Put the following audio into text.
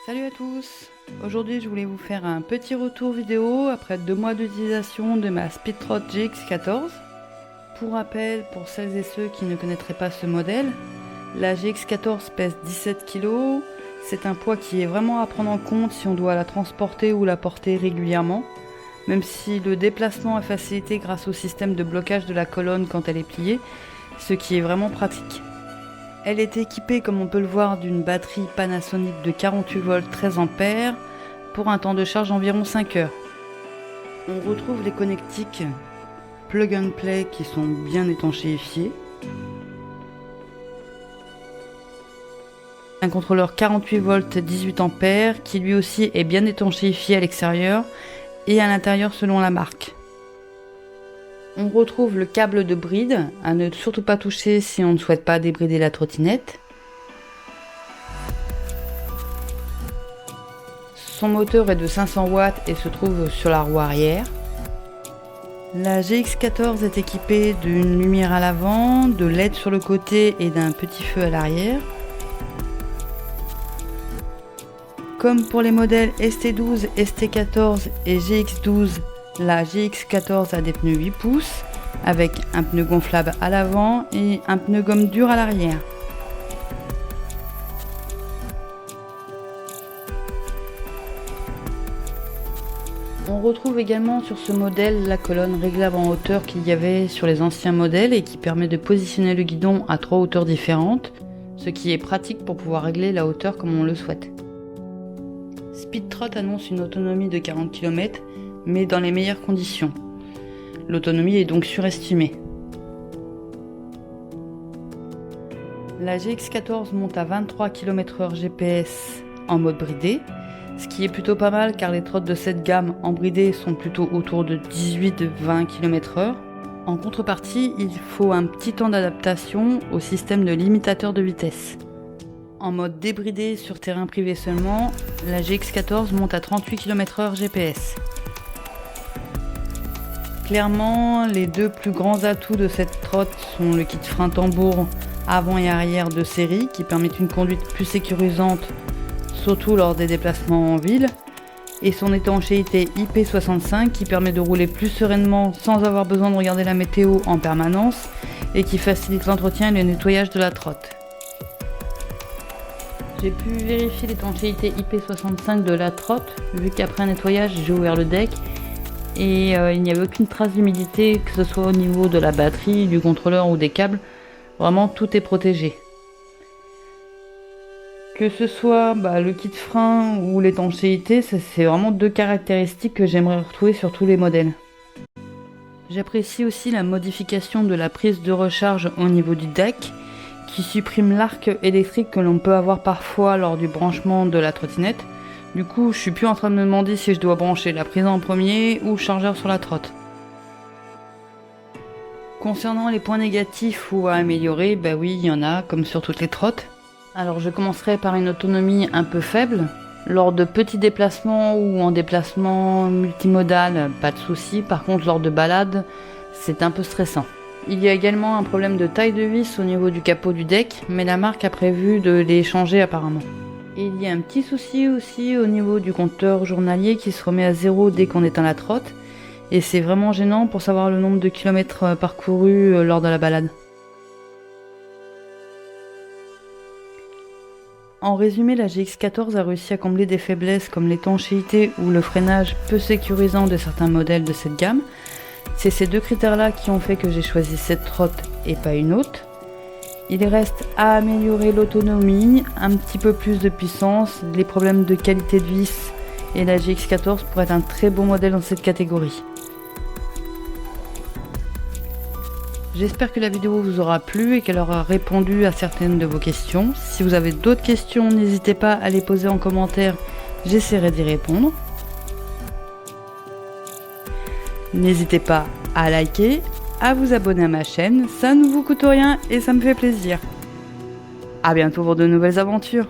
Salut à tous! Aujourd'hui je voulais vous faire un petit retour vidéo après 2 mois d'utilisation de ma Speedtrot GX14. Pour rappel, pour celles et ceux qui ne connaîtraient pas ce modèle, la GX14 pèse 17 kg. C'est un poids qui est vraiment à prendre en compte si on doit la transporter ou la porter régulièrement, même si le déplacement est facilité grâce au système de blocage de la colonne quand elle est pliée, ce qui est vraiment pratique. Elle est équipée, comme on peut le voir, d'une batterie Panasonic de 48 volts 13 ampères pour un temps de charge d'environ 5 heures. On retrouve les connectiques plug and play qui sont bien étanchéifiés. Un contrôleur 48 volts 18 ampères qui lui aussi est bien étanchéifié à l'extérieur et à l'intérieur selon la marque. On retrouve le câble de bride, à ne surtout pas toucher si on ne souhaite pas débrider la trottinette. Son moteur est de 500 watts et se trouve sur la roue arrière. La GX14 est équipée d'une lumière à l'avant, de LED sur le côté et d'un petit feu à l'arrière. Comme pour les modèles ST12, ST14 et GX12, la GX14 a des pneus 8 pouces avec un pneu gonflable à l'avant et un pneu gomme dure à l'arrière. On retrouve également sur ce modèle la colonne réglable en hauteur qu'il y avait sur les anciens modèles et qui permet de positionner le guidon à 3 hauteurs différentes, ce qui est pratique pour pouvoir régler la hauteur comme on le souhaite. Speedtrot annonce une autonomie de 40 km, mais dans les meilleures conditions. L'autonomie est donc surestimée. La GX14 monte à 23 km/h GPS en mode bridé, ce qui est plutôt pas mal car les trottes de cette gamme en bridé sont plutôt autour de 18-20 km/h. En contrepartie, il faut un petit temps d'adaptation au système de limitateur de vitesse. En mode débridé sur terrain privé seulement, la GX14 monte à 38 km/h GPS. Clairement, les deux plus grands atouts de cette trotte sont le kit frein tambour avant et arrière de série qui permettent une conduite plus sécurisante, surtout lors des déplacements en ville, et son étanchéité IP65 qui permet de rouler plus sereinement sans avoir besoin de regarder la météo en permanence et qui facilite l'entretien et le nettoyage de la trotte. J'ai pu vérifier l'étanchéité IP65 de la trotte, vu qu'après un nettoyage j'ai ouvert le deck et il n'y avait aucune trace d'humidité, que ce soit au niveau de la batterie, du contrôleur ou des câbles. Vraiment tout est protégé. Que ce soit le kit frein ou l'étanchéité, c'est vraiment deux caractéristiques que j'aimerais retrouver sur tous les modèles. J'apprécie aussi la modification de la prise de recharge au niveau du deck, qui supprime l'arc électrique que l'on peut avoir parfois lors du branchement de la trottinette. Du coup, je suis plus en train de me demander si je dois brancher la prise en premier ou le chargeur sur la trotte. Concernant les points négatifs ou à améliorer, oui, il y en a, comme sur toutes les trottes. Alors je commencerai par une autonomie un peu faible. Lors de petits déplacements ou en déplacement multimodal, pas de souci. Par contre, lors de balades, c'est un peu stressant. Il y a également un problème de taille de vis au niveau du capot du deck, mais la marque a prévu de les changer apparemment. Et il y a un petit souci aussi au niveau du compteur journalier qui se remet à 0 dès qu'on éteint la trotte, et c'est vraiment gênant pour savoir le nombre de kilomètres parcourus lors de la balade. En résumé, la GX14 a réussi à combler des faiblesses comme l'étanchéité ou le freinage peu sécurisant de certains modèles de cette gamme. C'est ces deux critères-là qui ont fait que j'ai choisi cette trotte et pas une autre. Il reste à améliorer l'autonomie, un petit peu plus de puissance, les problèmes de qualité de vis, et la GX14 pourrait être un très bon modèle dans cette catégorie. J'espère que la vidéo vous aura plu et qu'elle aura répondu à certaines de vos questions. Si vous avez d'autres questions, n'hésitez pas à les poser en commentaire, j'essaierai d'y répondre. N'hésitez pas à liker, à vous abonner à ma chaîne, ça ne vous coûte rien et ça me fait plaisir. A bientôt pour de nouvelles aventures.